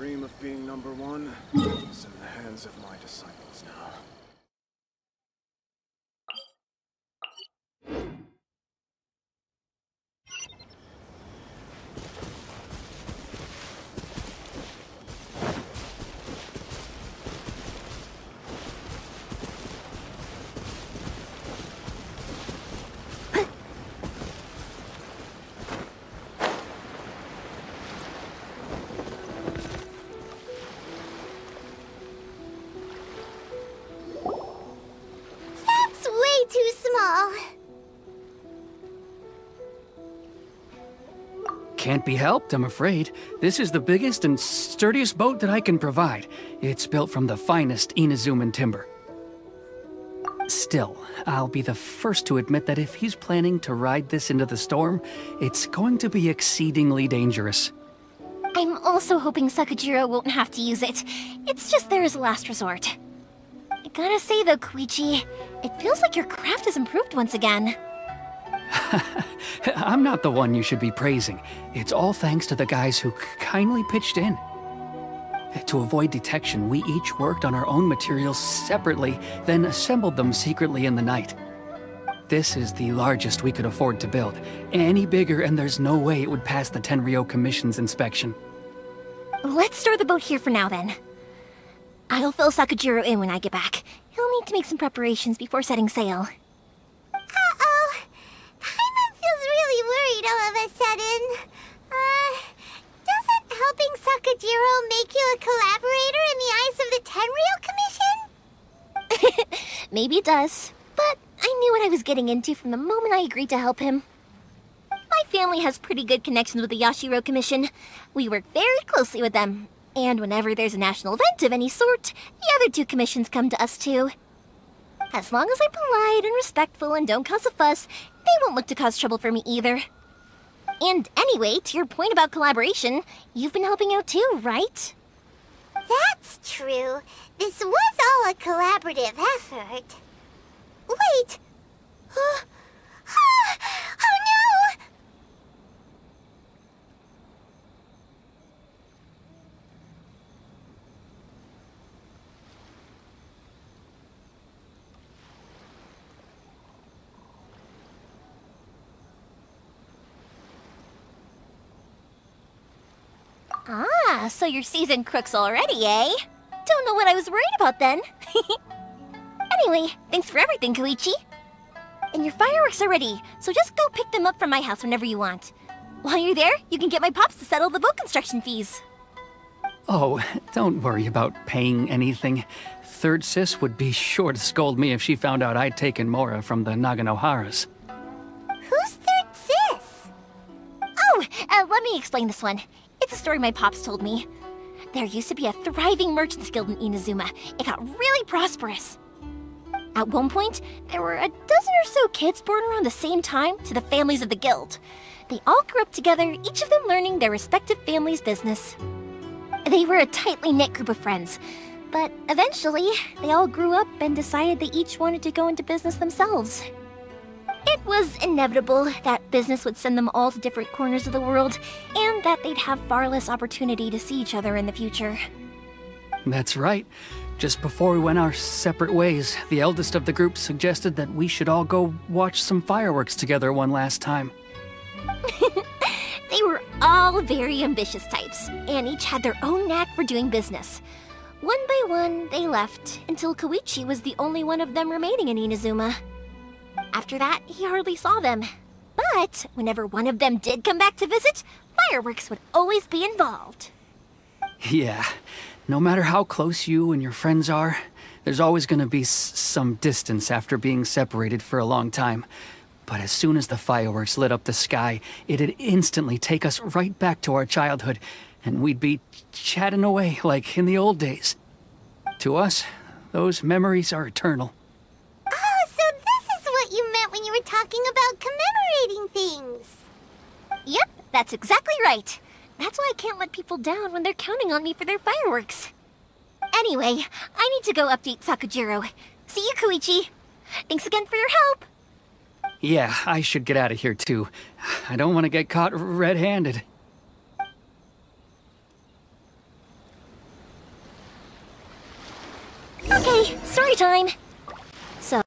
dream of being #1 is in the hands of my disciples now. Can't be helped, I'm afraid. This is the biggest and sturdiest boat that I can provide. It's built from the finest Inazuman timber. Still, I'll be the first to admit that if he's planning to ride this into the storm, it's going to be exceedingly dangerous. I'm also hoping Sakajiro won't have to use it. It's just there as a last resort. I gotta say though, Koichi, it feels like your craft has improved once again. I'm not the one you should be praising. It's all thanks to the guys who kindly pitched in. To avoid detection, we each worked on our own materials separately, then assembled them secretly in the night. This is the largest we could afford to build. Any bigger and there's no way it would pass the Tenryou Commission's inspection. Let's store the boat here for now then. I'll fill Sakajiro in when I get back. He'll need to make some preparations before setting sail. All of a sudden. Doesn't helping Sakajiro make you a collaborator in the eyes of the Tenryou Commission? Maybe it does, but I knew what I was getting into from the moment I agreed to help him. My family has pretty good connections with the Yashiro Commission. We work very closely with them, and whenever there's a national event of any sort, the other two commissions come to us too. As long as I'm polite and respectful and don't cause a fuss, they won't look to cause trouble for me either. And anyway, to your point about collaboration, you've been helping out too, right? That's true. This was all a collaborative effort. Wait! Oh no! Ah, so you're seasoned crooks already, eh? Don't know what I was worried about then. Anyway, thanks for everything, Koichi. And your fireworks are ready, so just go pick them up from my house whenever you want. While you're there, you can get my pops to settle the boat construction fees. Oh, don't worry about paying anything. Third Sis would be sure to scold me if she found out I'd taken Mora from the Naganoharas. Who's Third Sis? Oh, let me explain this one. It's a story my pops told me. There used to be a thriving merchants guild in Inazuma. It got really prosperous. At one point, there were a dozen or so kids born around the same time to the families of the guild. They all grew up together, each of them learning their respective family's business. They were a tightly knit group of friends, but eventually, they all grew up and decided they each wanted to go into business themselves. It was inevitable that business would send them all to different corners of the world, and that they'd have far less opportunity to see each other in the future. That's right. Just before we went our separate ways, the eldest of the group suggested that we should all go watch some fireworks together one last time. They were all very ambitious types, and each had their own knack for doing business. One by one, they left, until Koichi was the only one of them remaining in Inazuma. After that, he hardly saw them. But whenever one of them did come back to visit, fireworks would always be involved. Yeah, no matter how close you and your friends are, there's always going to be some distance after being separated for a long time. But as soon as the fireworks lit up the sky, it'd instantly take us right back to our childhood, and we'd be chatting away like in the old days. To us, those memories are eternal. Oh, so this is what you meant when you were talking about commemorating things. Yep, that's exactly right. That's why I can't let people down when they're counting on me for their fireworks. Anyway, I need to go update Sakajiro. See you, Koichi. Thanks again for your help. Yeah, I should get out of here too. I don't want to get caught red-handed. story time! So...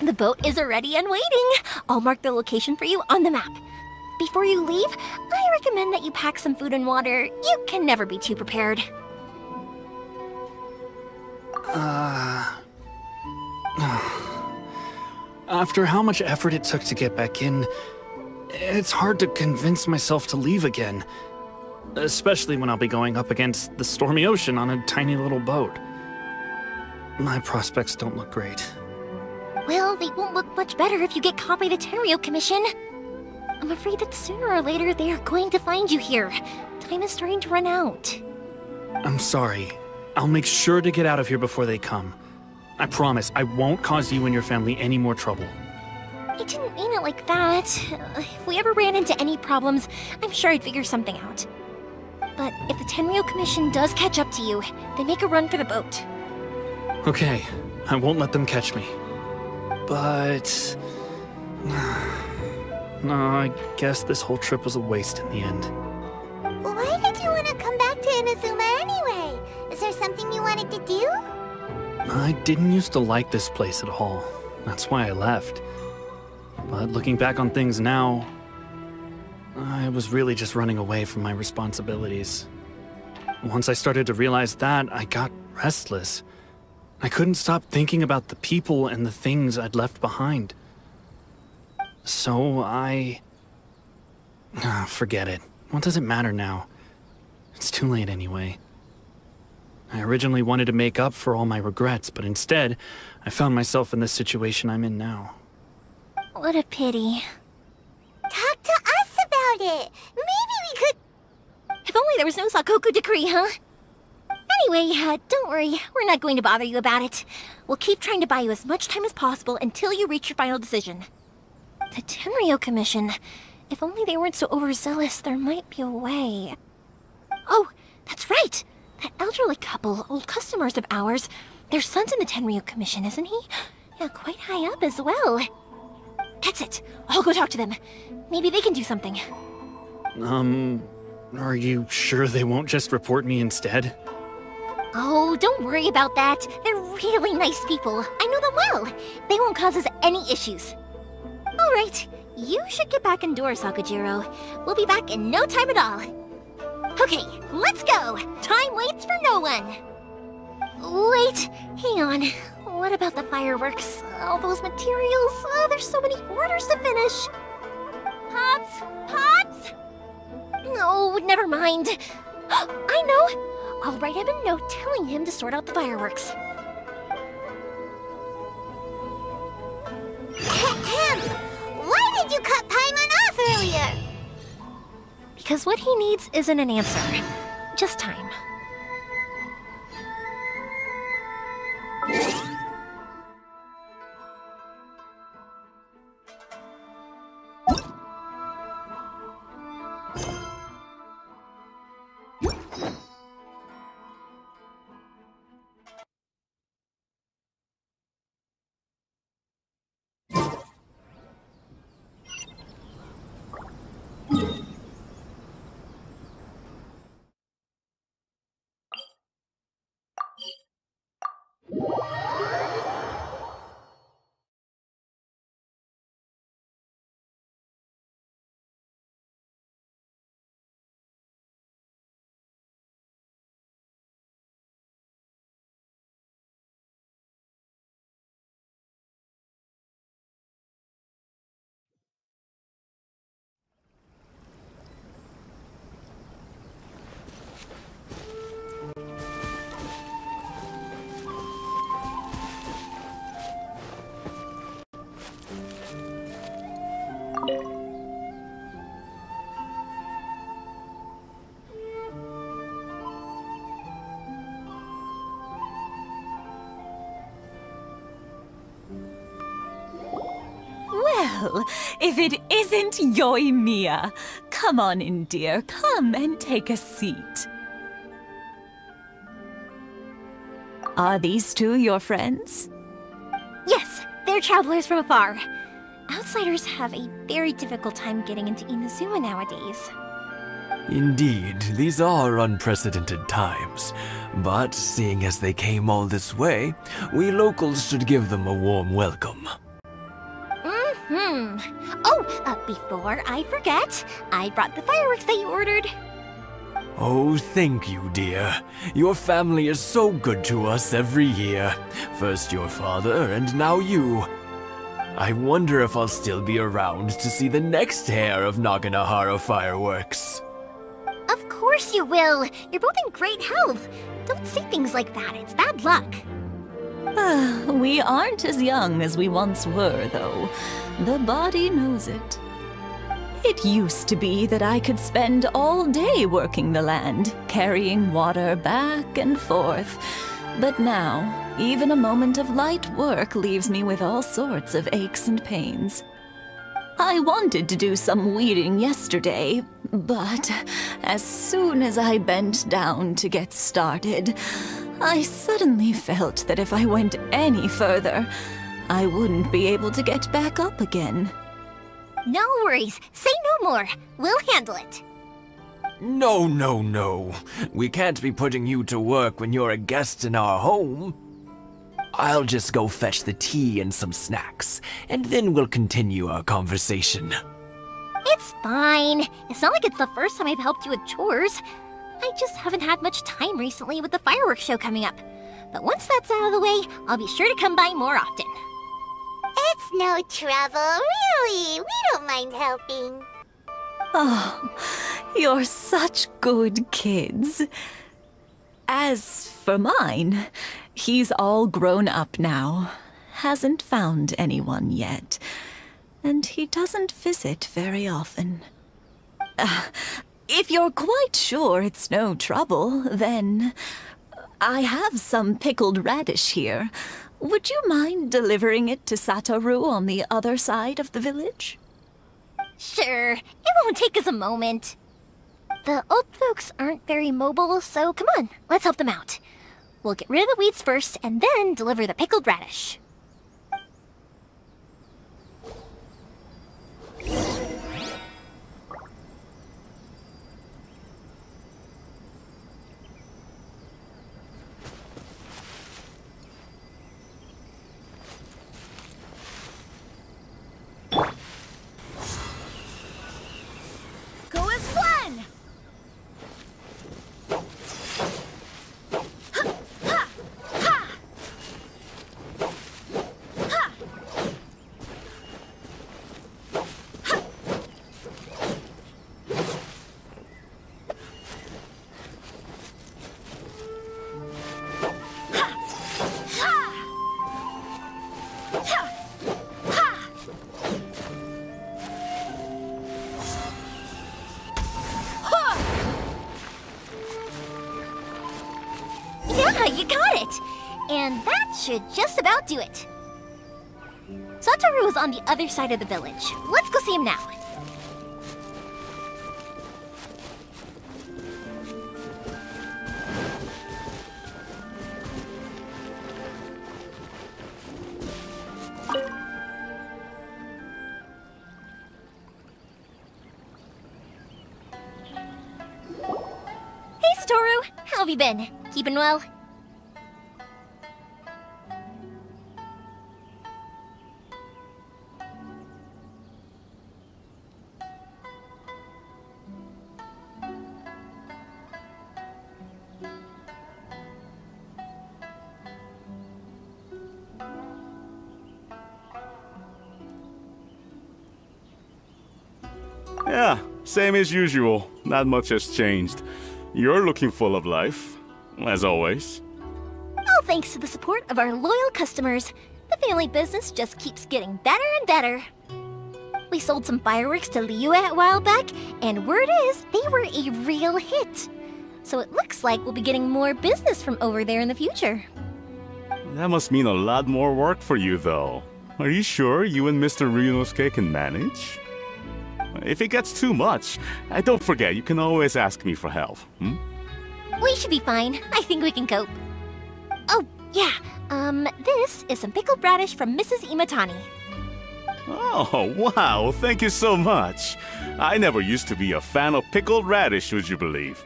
The boat is ready and waiting. I'll mark the location for you on the map. Before you leave, I recommend that you pack some food and water. You can never be too prepared. After how much effort it took to get back in, it's hard to convince myself to leave again. Especially when I'll be going up against the stormy ocean on a tiny little boat. My prospects don't look great. Well, they won't look much better if you get caught by the Tenryou Commission. I'm afraid that sooner or later they are going to find you here. Time is starting to run out. I'm sorry. I'll make sure to get out of here before they come. I promise I won't cause you and your family any more trouble. I didn't mean it like that. If we ever ran into any problems, I'm sure I'd figure something out. But if the Tenryou Commission does catch up to you, they make a run for the boat. Okay, I won't let them catch me. But... no, I guess this whole trip was a waste in the end. Why did you want to come back to Inazuma anyway? Is there something you wanted to do? I didn't used to like this place at all. That's why I left. But looking back on things now, I was really just running away from my responsibilities. Once I started to realize that, I got restless. I couldn't stop thinking about the people and the things I'd left behind. So forget it. What does it matter now? It's too late anyway. I originally wanted to make up for all my regrets, but instead, I found myself in the situation I'm in now. What a pity. Talk to us about it. Maybe we could... If only there was no Sakoku decree, huh? Anyway, don't worry. We're not going to bother you about it. We'll keep trying to buy you as much time as possible until you reach your final decision. The Tenryou Commission. If only they weren't so overzealous, there might be a way. Oh, that's right! That elderly couple, old customers of ours, their son's in the Tenryou Commission, isn't he? Yeah, quite high up as well. That's it. I'll go talk to them. Maybe they can do something. Are you sure they won't just report me instead? Oh, don't worry about that. They're really nice people. I know them well. They won't cause us any issues. All right, you should get back indoors, Sakujiro. We'll be back in no time at all. Okay, let's go. Time waits for no one. Wait, hang on. What about the fireworks? All those materials? Oh, there's so many orders to finish. Pops? Pops? No, never mind. I know. I'll write him a note telling him to sort out the fireworks. Why did you cut Paimon off earlier? Because what he needs isn't an answer, just time. Well, if it isn't Yoimiya. Come on in, dear. Come and take a seat. Are these two your friends? Yes, they're travelers from afar. Outsiders have a very difficult time getting into Inazuma nowadays. Indeed, these are unprecedented times. But seeing as they came all this way, we locals should give them a warm welcome. Oh, before I forget, I brought the fireworks that you ordered. Oh, thank you, dear. Your family is so good to us every year. First your father, and now you. I wonder if I'll still be around to see the next hair of Naganahara fireworks. Of course you will. You're both in great health. Don't say things like that. It's bad luck. We aren't as young as we once were, though. The body knows it. It used to be that I could spend all day working the land, carrying water back and forth. But now, even a moment of light work leaves me with all sorts of aches and pains. I wanted to do some weeding yesterday, but as soon as I bent down to get started, I suddenly felt that if I went any further, I wouldn't be able to get back up again. No worries. Say no more. We'll handle it. No, no, no. We can't be putting you to work when you're a guest in our home. I'll just go fetch the tea and some snacks, and then we'll continue our conversation. It's fine. It's not like it's the first time I've helped you with chores. I just haven't had much time recently with the fireworks show coming up. But once that's out of the way, I'll be sure to come by more often. It's no trouble, really. We don't mind helping. Oh, you're such good kids. As for mine, he's all grown up now. Hasn't found anyone yet. And he doesn't visit very often. If you're quite sure it's no trouble, then I have some pickled radish here. Would you mind delivering it to Satoru on the other side of the village? Sure. It won't take us a moment. The old folks aren't very mobile, so come on, let's help them out. We'll get rid of the weeds first, and then deliver the pickled radish. Go as one! Yeah, you got it! And that should just about do it. Satoru is on the other side of the village. Let's go see him now. Hey, Satoru! How have you been? Keeping well? Yeah, same as usual. Not much has changed. You're looking full of life, as always. All thanks to the support of our loyal customers, the family business just keeps getting better and better. We sold some fireworks to Liyue a while back, and word is they were a real hit. So it looks like we'll be getting more business from over there in the future. That must mean a lot more work for you, though. Are you sure you and Mr. Ryunosuke can manage? If it gets too much, don't forget, you can always ask me for help, hmm? We should be fine. I think we can cope. Oh, yeah. This is some pickled radish from Mrs. Imatani. Oh, wow, thank you so much. I never used to be a fan of pickled radish, would you believe?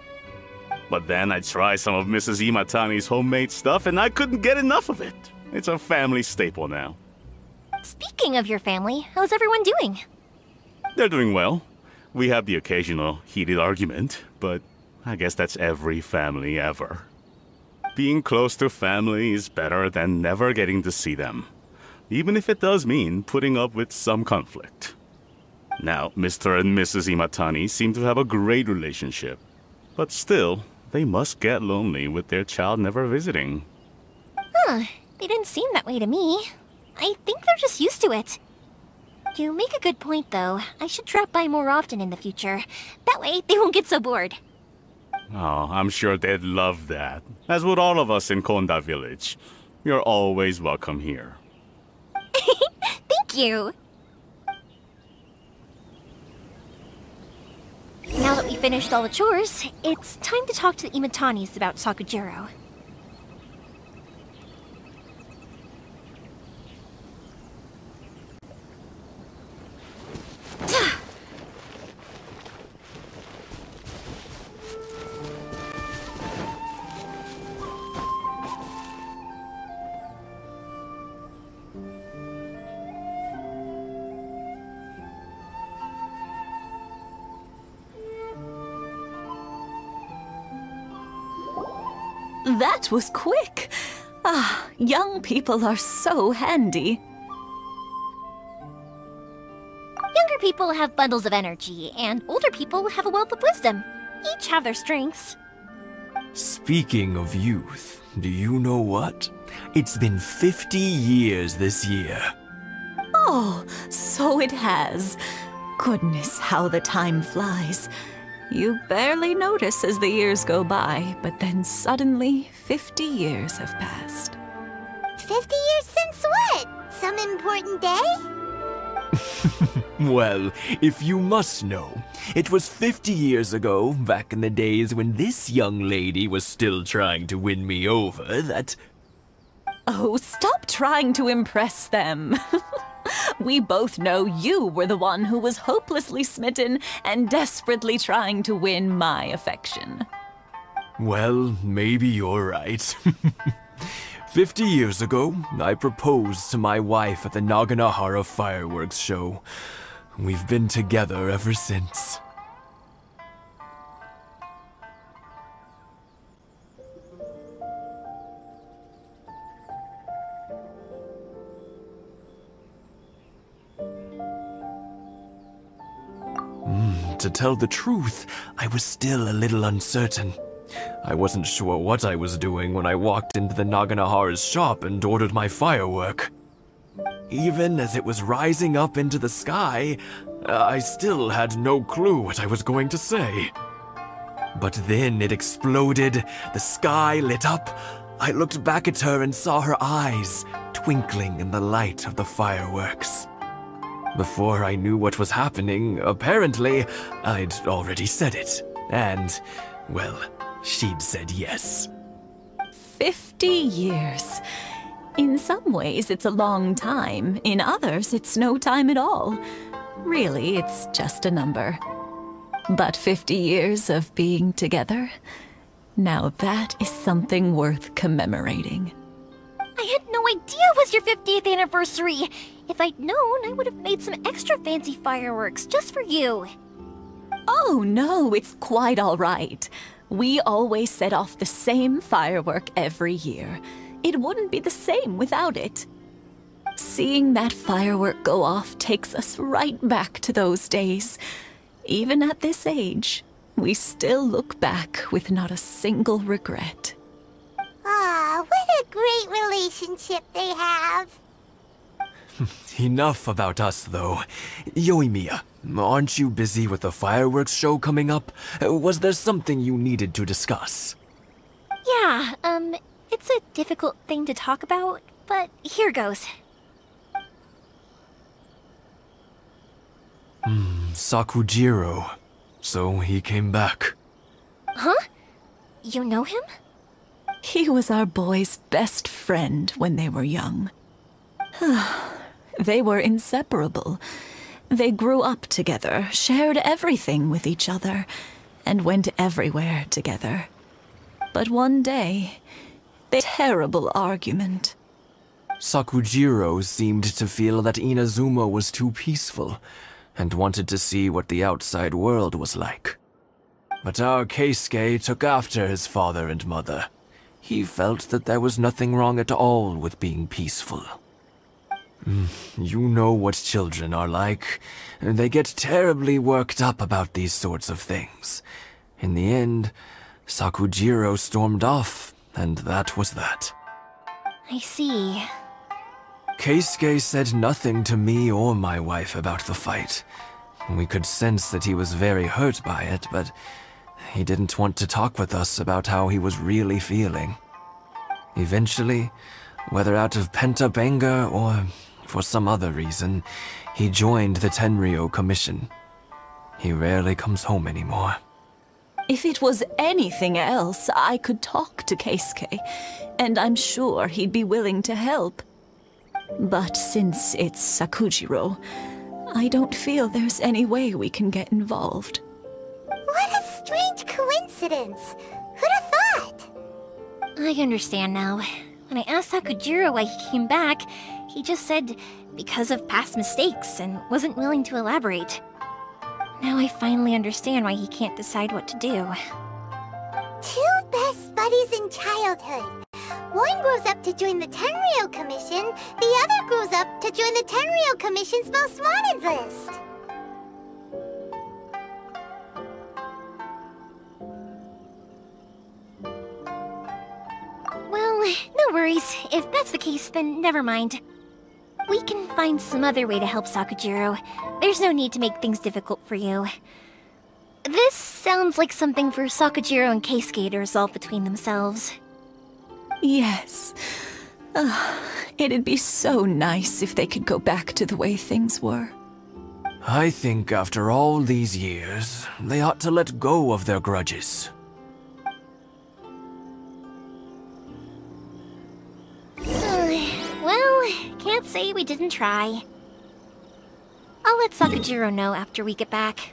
But then I tried some of Mrs. Imatani's homemade stuff and I couldn't get enough of it. It's a family staple now. Speaking of your family, how's everyone doing? They're doing well. We have the occasional heated argument, but I guess that's every family ever. Being close to family is better than never getting to see them, even if it does mean putting up with some conflict. Now, Mr. and Mrs. Imatani seem to have a great relationship, but still, they must get lonely with their child never visiting. Huh, they didn't seem that way to me. I think they're just used to it. You make a good point, though. I should drop by more often in the future. That way, they won't get so bored. Oh, I'm sure they'd love that, as would all of us in Konda Village. You're always welcome here. Thank you! Now that we finished all the chores, it's time to talk to the Imatanis about Sakujiro. That was quick. Ah, young people are so handy. Younger people have bundles of energy, and older people have a wealth of wisdom. Each have their strengths. Speaking of youth, do you know what? It's been 50 years this year. Oh, so it has. Goodness, how the time flies. You barely notice as the years go by, but then suddenly 50 years have passed. 50 years since what? Some important day? Well, if you must know, it was 50 years ago, back in the days when this young lady was still trying to win me over, that... Oh, stop trying to impress them. We both know you were the one who was hopelessly smitten and desperately trying to win my affection. Well, maybe you're right. 50 years ago, I proposed to my wife at the Naganahara Fireworks show. We've been together ever since. To tell the truth, I was still a little uncertain. I wasn't sure what I was doing when I walked into the Naganahara's shop and ordered my firework. Even as it was rising up into the sky, I still had no clue what I was going to say. But then it exploded, the sky lit up. I looked back at her and saw her eyes twinkling in the light of the fireworks. Before I knew what was happening, apparently, I'd already said it. And, well, she'd said yes. 50 years. In some ways, it's a long time. In others, it's no time at all. Really, it's just a number. But 50 years of being together, now that is something worth commemorating. I had no idea it was your 50th anniversary! If I'd known, I would have made some extra fancy fireworks just for you. Oh no, it's quite all right. We always set off the same firework every year. It wouldn't be the same without it. Seeing that firework go off takes us right back to those days. Even at this age, we still look back with not a single regret. Ah, what a great relationship they have. Enough about us, though. Yoimiya, aren't you busy with the fireworks show coming up? Was there something you needed to discuss? Yeah, it's a difficult thing to talk about, but here goes. Sakujiro. So he came back. Huh? You know him? He was our boy's best friend when they were young. They were inseparable. They grew up together, shared everything with each other, and went everywhere together. But one day, a terrible argument. Sakujiro seemed to feel that Inazuma was too peaceful, and wanted to see what the outside world was like. But our Keisuke took after his father and mother. He felt that there was nothing wrong at all with being peaceful. You know what children are like. They get terribly worked up about these sorts of things. In the end, Sakujiro stormed off, and that was that. I see. Keisuke said nothing to me or my wife about the fight. We could sense that he was very hurt by it, but he didn't want to talk with us about how he was really feeling. Eventually, whether out of pent-up anger or for some other reason, he joined the Tenryou Commission. He rarely comes home anymore. If it was anything else, I could talk to Keisuke, and I'm sure he'd be willing to help. But since it's Sakujiro, I don't feel there's any way we can get involved. What a strange coincidence. Who'd have thought? I understand now. When I asked Sakujiro why he came back, he just said because of past mistakes and wasn't willing to elaborate. Now I finally understand why he can't decide what to do. Two best buddies in childhood. One grows up to join the Tenryou Commission, the other grows up to join the Tenryou Commission's most wanted list. Well, no worries. If that's the case, then never mind. We can find some other way to help Sakujiro. There's no need to make things difficult for you. This sounds like something for Sakujiro and Keisuke to resolve between themselves. Yes. It'd be so nice if they could go back to the way things were. I think after all these years, they ought to let go of their grudges. Well, can't say we didn't try. I'll let Sakujiro know after we get back.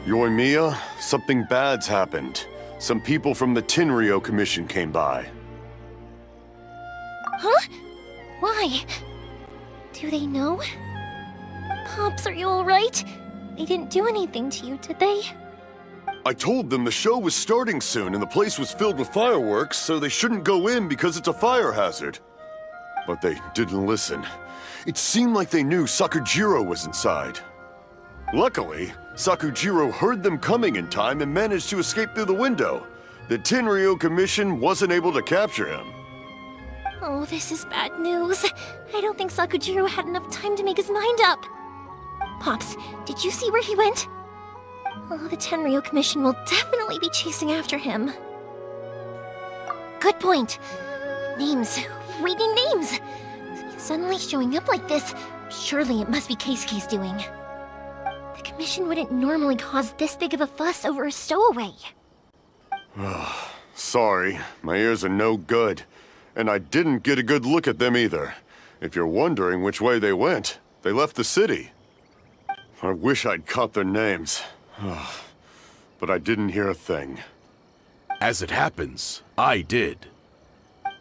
Yoimiya, something bad's happened. Some people from the Tenryou Commission came by. Huh? Why? Do they know? Pops, are you alright? They didn't do anything to you, did they? I told them the show was starting soon and the place was filled with fireworks, so they shouldn't go in because it's a fire hazard. But they didn't listen. It seemed like they knew Sakujiro was inside. Luckily, Sakujiro heard them coming in time and managed to escape through the window. The Tenryou Commission wasn't able to capture him. Oh, this is bad news. I don't think Sakujiro had enough time to make his mind up. Pops, did you see where he went? Oh, the Tenryou Commission will definitely be chasing after him. Good point. Names. Reading names. Suddenly showing up like this, surely it must be Keisuke's doing. The Commission wouldn't normally cause this big of a fuss over a stowaway. Sorry, my ears are no good. And I didn't get a good look at them either. If you're wondering which way they went, they left the city. I wish I'd caught their names. But I didn't hear a thing. As it happens, I did.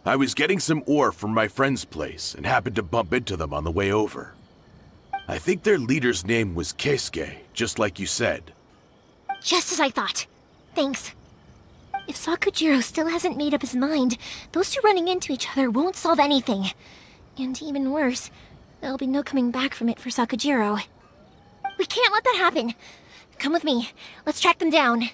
I was getting some ore from my friend's place and happened to bump into them on the way over. I think their leader's name was Keisuke, just like you said. Just as I thought. Thanks. If Sakujiro still hasn't made up his mind, those two running into each other won't solve anything. And even worse, there'll be no coming back from it for Sakujiro. We can't let that happen. Come with me. Let's track them down.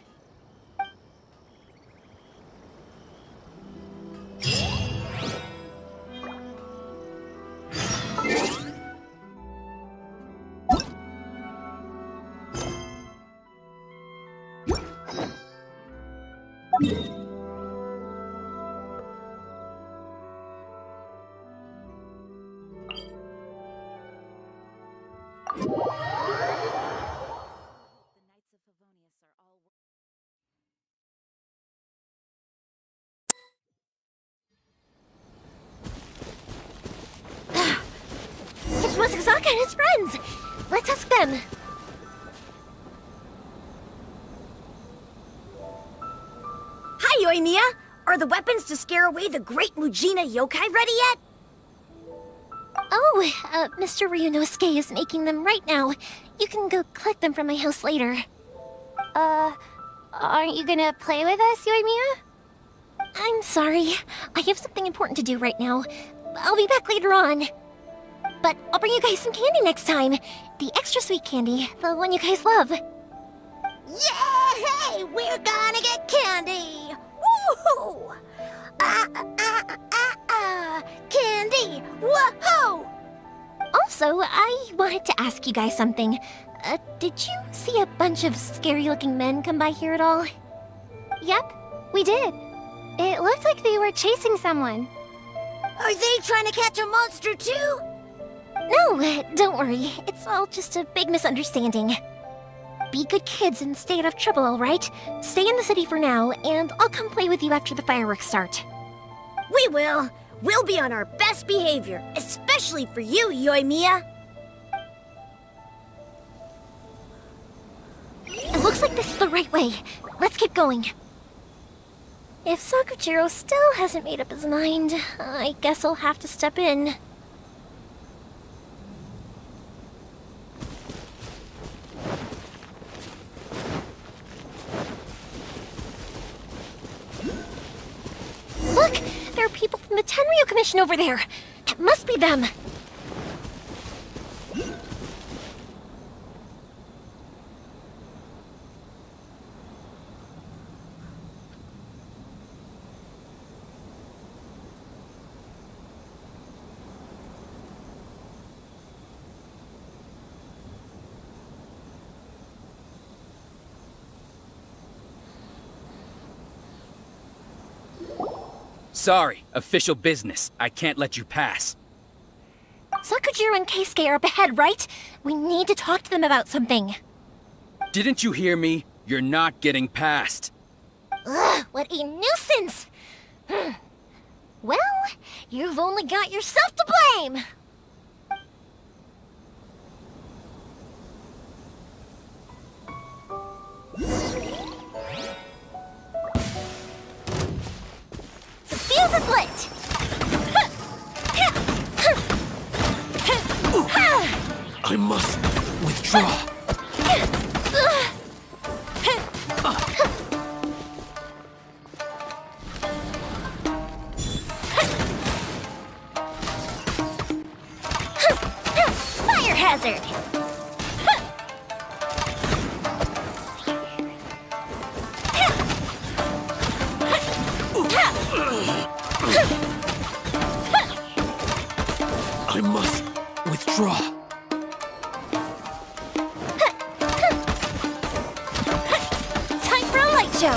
It's Masazaka and his friends! Let's ask them! Hi, Yoimiya! Are the weapons to scare away the great Mujina yokai ready yet? Oh, Mr. Ryunosuke is making them right now. You can go collect them from my house later. Aren't you gonna play with us, Yoimiya? I'm sorry. I have something important to do right now. I'll be back later on. But I'll bring you guys some candy next time. The extra sweet candy, the one you guys love. Yay! We're gonna get candy! Woohoo! Candy! Woohoo! Also, I wanted to ask you guys something. Did you see a bunch of scary-looking men come by here at all? Yep, we did. It looked like they were chasing someone. Are they trying to catch a monster too? No, don't worry. It's all just a big misunderstanding. Be good kids and stay out of trouble, alright? Stay in the city for now, and I'll come play with you after the fireworks start. We will. We'll be on our best behavior, especially for you, Yoimiya. It looks like this is the right way. Let's keep going. If Sakujiro still hasn't made up his mind, I guess I'll have to step in. Look! There are people from the Tenryu Commission over there! It must be them! Sorry, official business. I can't let you pass. Sakujiro and Keisuke are up ahead, right? We need to talk to them about something. Didn't you hear me? You're not getting past. Ugh, what a nuisance! Well, you've only got yourself to blame! The fuse is lit! I must withdraw. Fire hazard! I must withdraw. Time for a light show!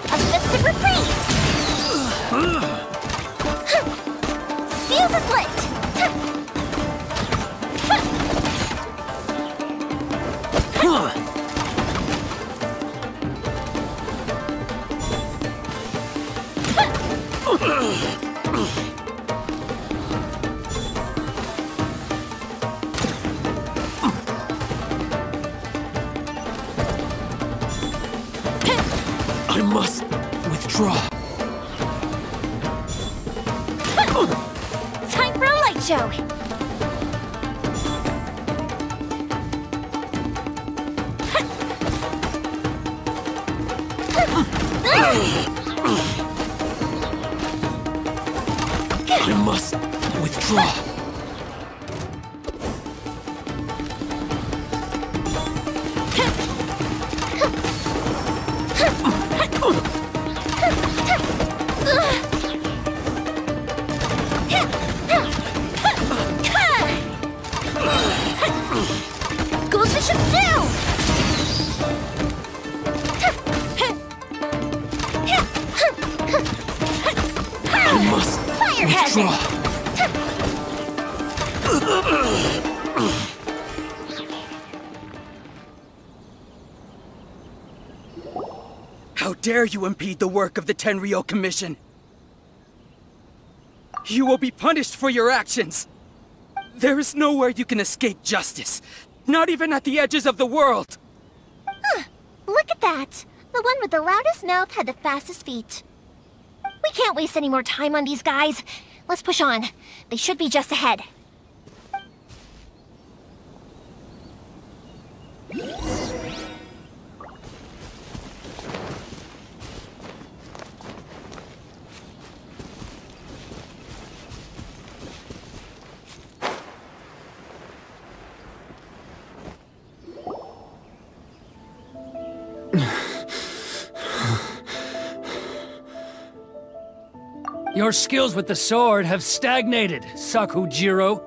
A festive reprise! Fuse is lit! Withdraw. Time for a light show. I must withdraw. Goldfish him down! I must withdraw. How dare you impede the work of the Tenryou Commission? You will be punished for your actions. There is nowhere you can escape justice, not even at the edges of the world. Look at that. The one with the loudest mouth had the fastest feet. We can't waste any more time on these guys. Let's push on. They should be just ahead. Your skills with the sword have stagnated, Sakujiro.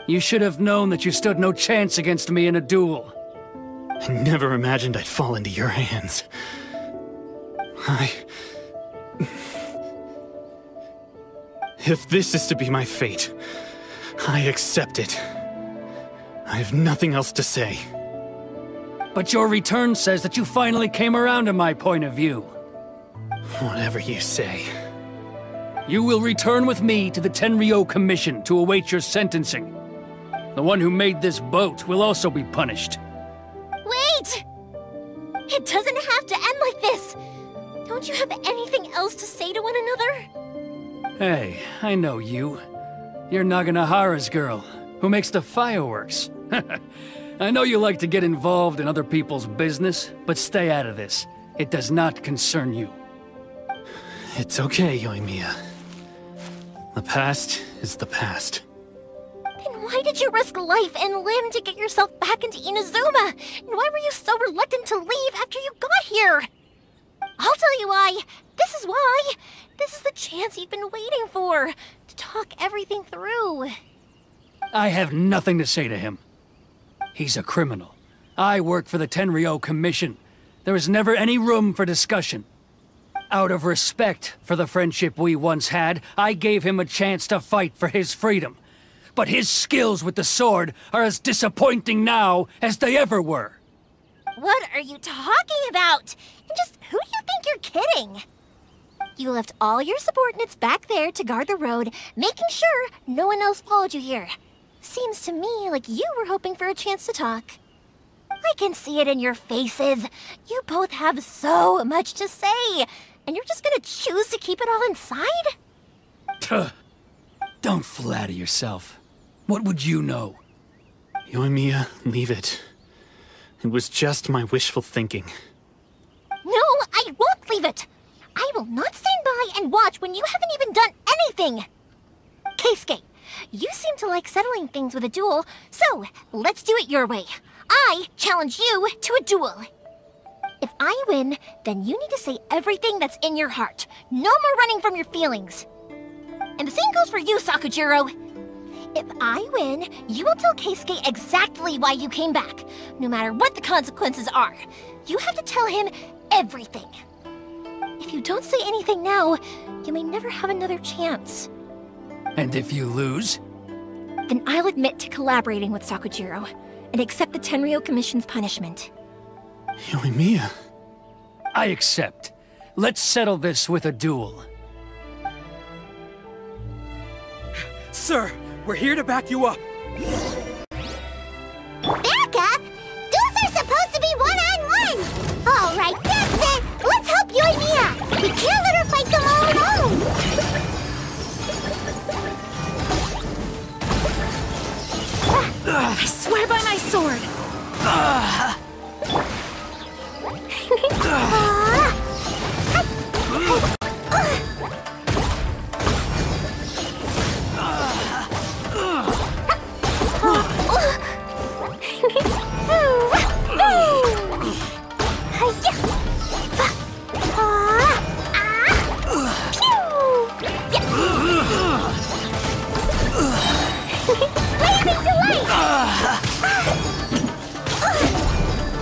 You should have known that you stood no chance against me in a duel. I never imagined I'd fall into your hands. If this is to be my fate, I accept it. I have nothing else to say. But your return says that you finally came around to my point of view. Whatever you say. You will return with me to the Tenryou Commission to await your sentencing. The one who made this boat will also be punished. Wait! It doesn't have to end like this! Don't you have anything else to say to one another? Hey, I know you. You're Naganohara's girl, who makes the fireworks. I know you like to get involved in other people's business, but stay out of this. It does not concern you. It's okay, Yoimiya. The past is the past. Then why did you risk life and limb to get yourself back into Inazuma? And why were you so reluctant to leave after you got here? I'll tell you why. This is why. This is the chance you've been waiting for. To talk everything through. I have nothing to say to him. He's a criminal. I work for the Tenryou Commission. There is never any room for discussion. Out of respect for the friendship we once had, I gave him a chance to fight for his freedom. But his skills with the sword are as disappointing now as they ever were. What are you talking about? And just who do you think you're kidding? You left all your subordinates back there to guard the road, making sure no one else followed you here. Seems to me like you were hoping for a chance to talk. I can see it in your faces. You both have so much to say. And you're just gonna choose to keep it all inside? Tuh. Don't flatter yourself. What would you know? Yoimiya, leave it. It was just my wishful thinking. No, I won't leave it! I will not stand by and watch when you haven't even done anything! Keisuke, you seem to like settling things with a duel, so let's do it your way. I challenge you to a duel. If I win, then you need to say everything that's in your heart. No more running from your feelings. And the same goes for you, Sakujiro. If I win, you will tell Keisuke exactly why you came back, no matter what the consequences are. You have to tell him everything. If you don't say anything now, you may never have another chance. And if you lose? Then I'll admit to collaborating with Sakujiro and accept the Tenryou Commission's punishment. Yoimiya. I accept. Let's settle this with a duel. Sir, we're here to back you up. Back up? Duels are supposed to be one-on-one! Alright, that's it! Let's help Yoimiya! We can't let her fight them all alone! I swear by my sword!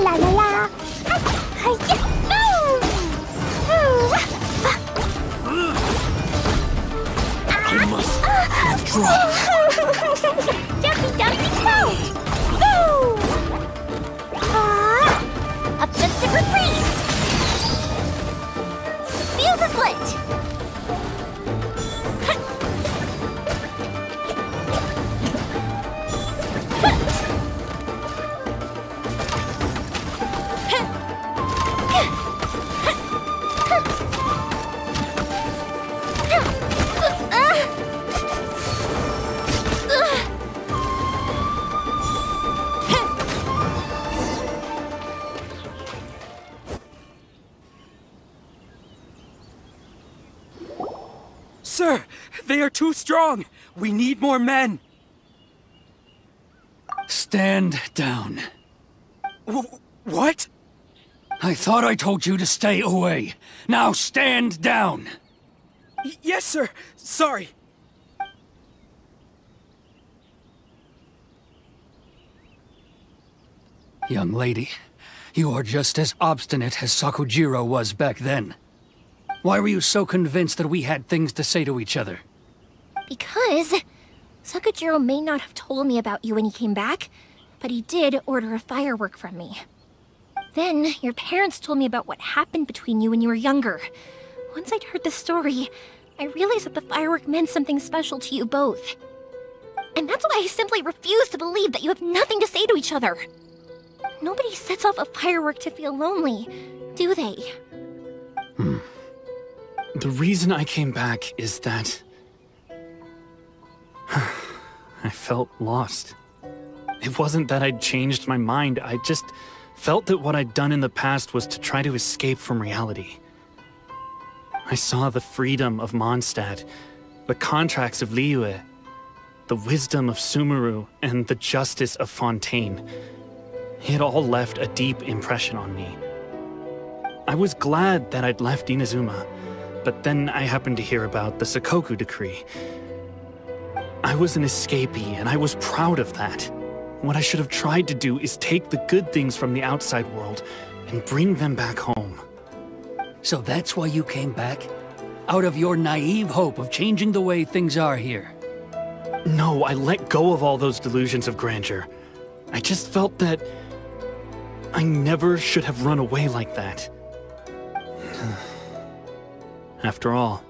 La la la! I must withdraw. Jumpy, jumpy, go! A festive reprise! Fuse is lit! Sir, they are too strong. We need more men. Stand down. What? I thought I told you to stay away. Now stand down! Yes, sir. Sorry. Young lady, you are just as obstinate as Sakujiro was back then. Why were you so convinced that we had things to say to each other? Because Sakujiro may not have told me about you when he came back, but he did order a firework from me. Then, your parents told me about what happened between you when you were younger. Once I'd heard the story, I realized that the firework meant something special to you both. And that's why I simply refuse to believe that you have nothing to say to each other. Nobody sets off a firework to feel lonely, do they? The reason I came back is that I felt lost. It wasn't that I'd changed my mind, I just felt that what I'd done in the past was to try to escape from reality. I saw the freedom of Mondstadt, the contracts of Liyue, the wisdom of Sumeru, and the justice of Fontaine. It all left a deep impression on me. I was glad that I'd left Inazuma, but then I happened to hear about the Sakoku decree. I was an escapee, and I was proud of that. What I should have tried to do is take the good things from the outside world and bring them back home. So that's why you came back? Out of your naive hope of changing the way things are here? No, I let go of all those delusions of grandeur. I just felt that I never should have run away like that. After all,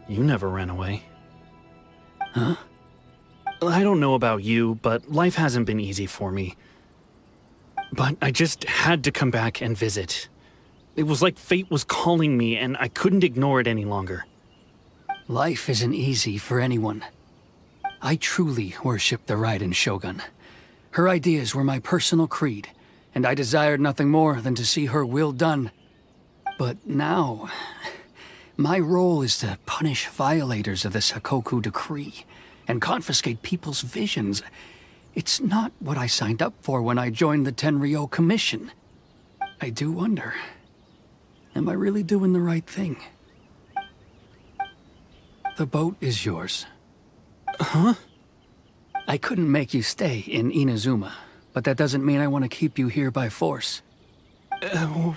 you never ran away. Huh? I don't know about you, but life hasn't been easy for me. But I just had to come back and visit. It was like fate was calling me, and I couldn't ignore it any longer. Life isn't easy for anyone. I truly worship the Raiden Shogun. Her ideas were my personal creed, and I desired nothing more than to see her will done. But now, my role is to punish violators of the Sakoku decree and confiscate people's visions. It's not what I signed up for when I joined the Tenryou Commission. I do wonder, am I really doing the right thing? The boat is yours. Huh? I couldn't make you stay in Inazuma, but that doesn't mean I want to keep you here by force.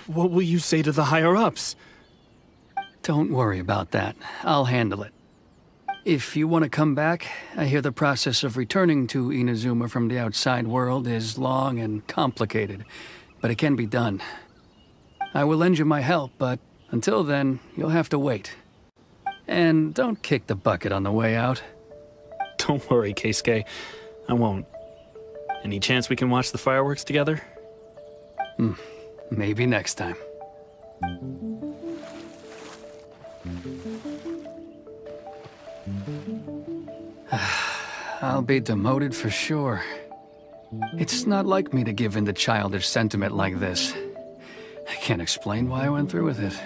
What will you say to the higher-ups? Don't worry about that. I'll handle it. If you want to come back, I hear the process of returning to Inazuma from the outside world is long and complicated, but it can be done. I will lend you my help, but until then, you'll have to wait. And don't kick the bucket on the way out. Don't worry, Keisuke. I won't. Any chance we can watch the fireworks together? Maybe next time. I'll be demoted for sure. It's not like me to give in to childish sentiment like this. I can't explain why I went through with it.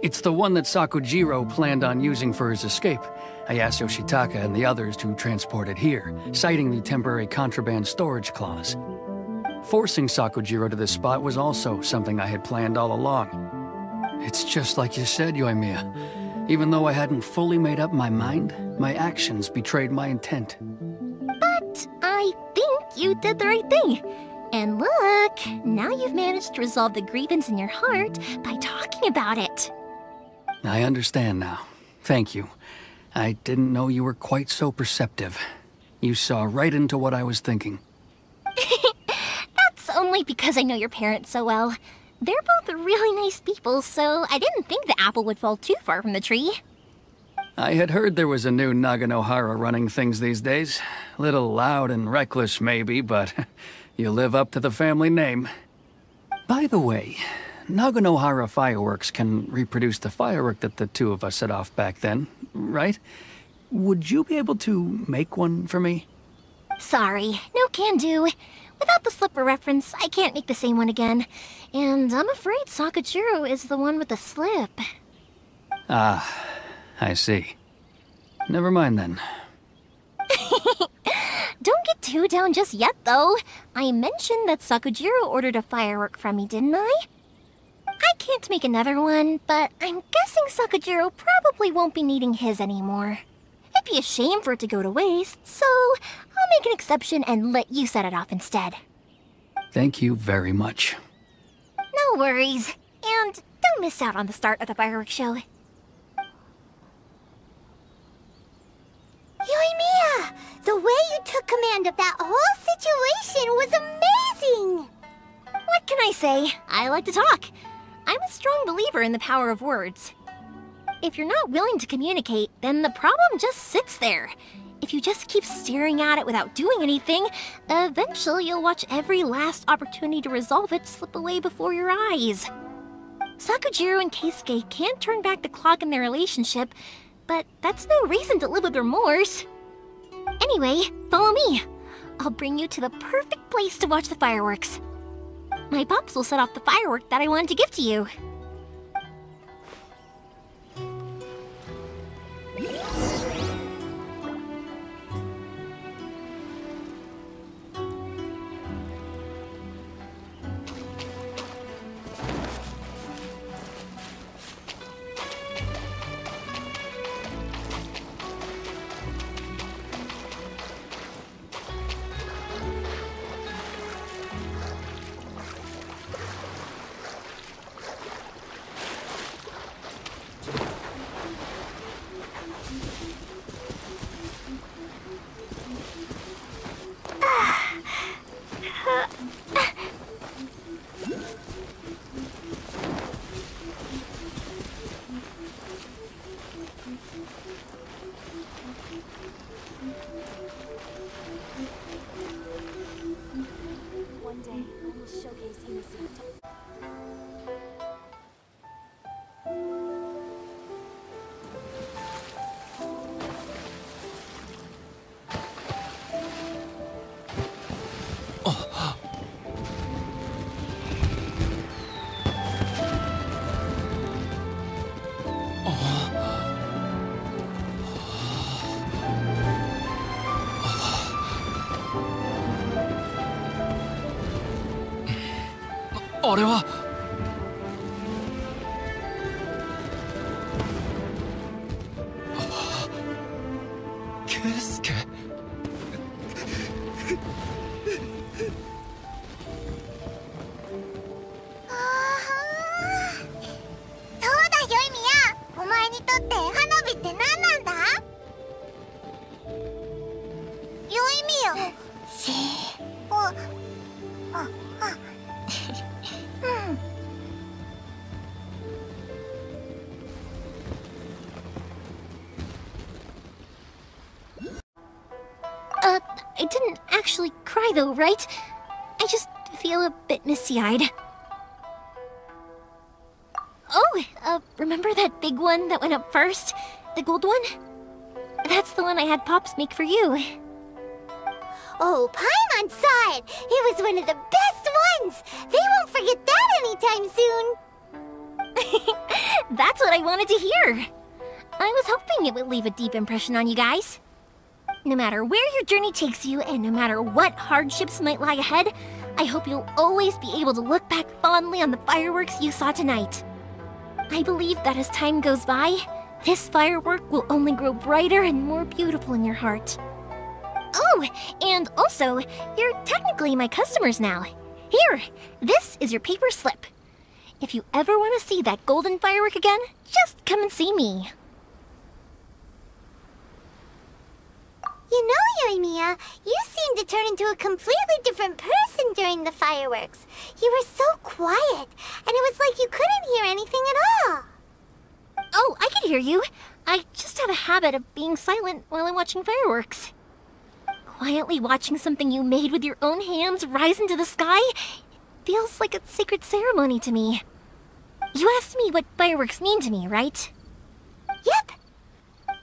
It's the one that Sakujiro planned on using for his escape. I asked Yoshitaka and the others to transport it here, citing the temporary contraband storage clause. Forcing Sakujiro to this spot was also something I had planned all along. It's just like you said, Yoimiya. Even though I hadn't fully made up my mind, my actions betrayed my intent. But I think you did the right thing. And look, now you've managed to resolve the grievance in your heart by talking about it. I understand now. Thank you. I didn't know you were quite so perceptive. You saw right into what I was thinking. That's only because I know your parents so well. They're both really nice people, so I didn't think the apple would fall too far from the tree. I had heard there was a new Naganohara running things these days. Little loud and reckless, maybe, but you live up to the family name. By the way, Naganohara Fireworks can reproduce the firework that the two of us set off back then, right? Would you be able to make one for me? Sorry, no can do. Without the slipper reference, I can't make the same one again. And I'm afraid Sakujiro is the one with the slip. Ah, I see. Never mind then. Don't get too down just yet, though. I mentioned that Sakujiro ordered a firework from me, didn't I? I can't make another one, but I'm guessing Sakujiro probably won't be needing his anymore. It'd be a shame for it to go to waste, so I'll make an exception and let you set it off instead. Thank you very much. No worries. And don't miss out on the start of the fireworks show. Yoimiya! The way you took command of that whole situation was amazing! What can I say? I like to talk. I'm a strong believer in the power of words. If you're not willing to communicate, then the problem just sits there. If you just keep staring at it without doing anything, eventually you'll watch every last opportunity to resolve it slip away before your eyes. Sakujiro and Keisuke can't turn back the clock in their relationship, but that's no reason to live with remorse. Anyway, follow me. I'll bring you to the perfect place to watch the fireworks. My pops will set off the firework that I wanted to give to you. One day, I will showcase Inazuma. I didn't actually cry though, right? I just feel a bit misty-eyed. Oh, remember that big one that went up first? The gold one? That's the one I had Pops make for you. Oh, Paimon saw it! It was one of the best ones! They won't forget that anytime soon! That's what I wanted to hear! I was hoping it would leave a deep impression on you guys. No matter where your journey takes you, and no matter what hardships might lie ahead, I hope you'll always be able to look back fondly on the fireworks you saw tonight. I believe that as time goes by, this firework will only grow brighter and more beautiful in your heart. Oh, and also, you're technically my customers now. Here, this is your paper slip. If you ever want to see that golden firework again, just come and see me. You know, Yoimiya, you seemed to turn into a completely different person during the fireworks. You were so quiet, and it was like you couldn't hear anything at all. Oh, I can hear you. I just have a habit of being silent while I'm watching fireworks. Quietly watching something you made with your own hands rise into the sky feels like a sacred ceremony to me. You asked me what fireworks mean to me, right? Yep.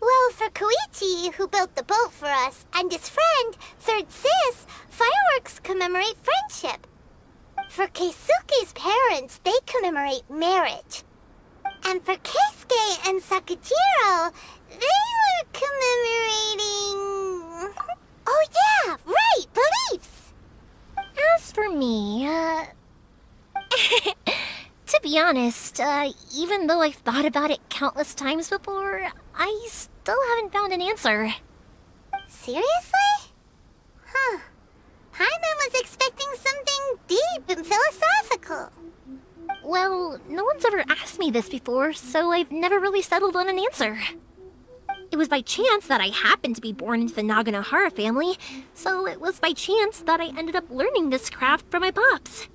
Well, for Koichi, who built the boat for us, and his friend, Third Sis, fireworks commemorate friendship. For Keisuke's parents, they commemorate marriage. And for Keisuke and Sakajiro, they were commemorating... Oh yeah, right, beliefs! As for me, to be honest, even though I've thought about it countless times before, I still haven't found an answer. Seriously? Huh. Paimon was expecting something deep and philosophical. Well, no one's ever asked me this before, so I've never really settled on an answer. It was by chance that I happened to be born into the Naganohara family, so it was by chance that I ended up learning this craft from my pops.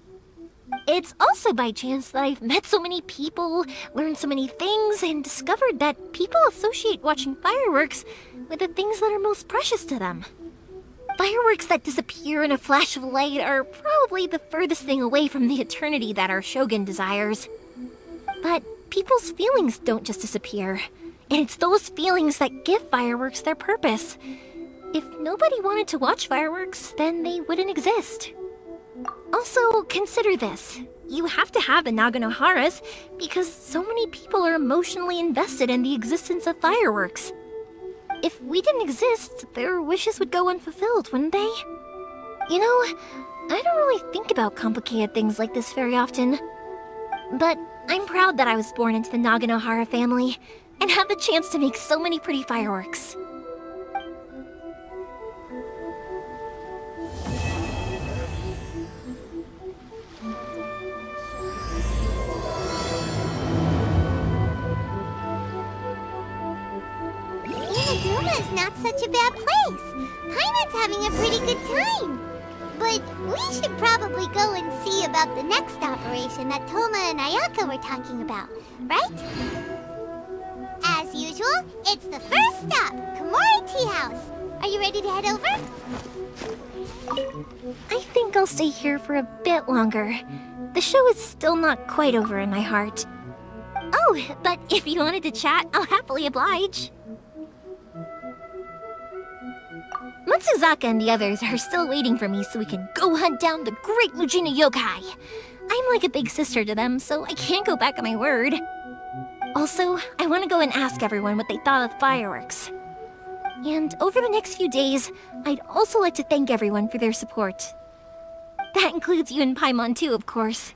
It's also by chance that I've met so many people, learned so many things, and discovered that people associate watching fireworks with the things that are most precious to them. Fireworks that disappear in a flash of light are probably the furthest thing away from the eternity that our shogun desires. But people's feelings don't just disappear. And it's those feelings that give fireworks their purpose. If nobody wanted to watch fireworks, then they wouldn't exist. Also, consider this. You have to have the Naganoharas because so many people are emotionally invested in the existence of fireworks. If we didn't exist, their wishes would go unfulfilled, wouldn't they? You know, I don't really think about complicated things like this very often. But I'm proud that I was born into the Naganohara family and have the chance to make so many pretty fireworks. Inazuma's not such a bad place. Paimon's having a pretty good time. But we should probably go and see about the next operation that Toma and Ayaka were talking about, right? As usual, it's the first stop, Komori Tea House. Are you ready to head over? I think I'll stay here for a bit longer. The show is still not quite over in my heart. Oh, but if you wanted to chat, I'll happily oblige. Matsuzaka and the others are still waiting for me so we can go hunt down the great Mujina yokai. I'm like a big sister to them, so I can't go back on my word. Also, I want to go and ask everyone what they thought of the fireworks. And over the next few days, I'd also like to thank everyone for their support. That includes you and Paimon too, of course.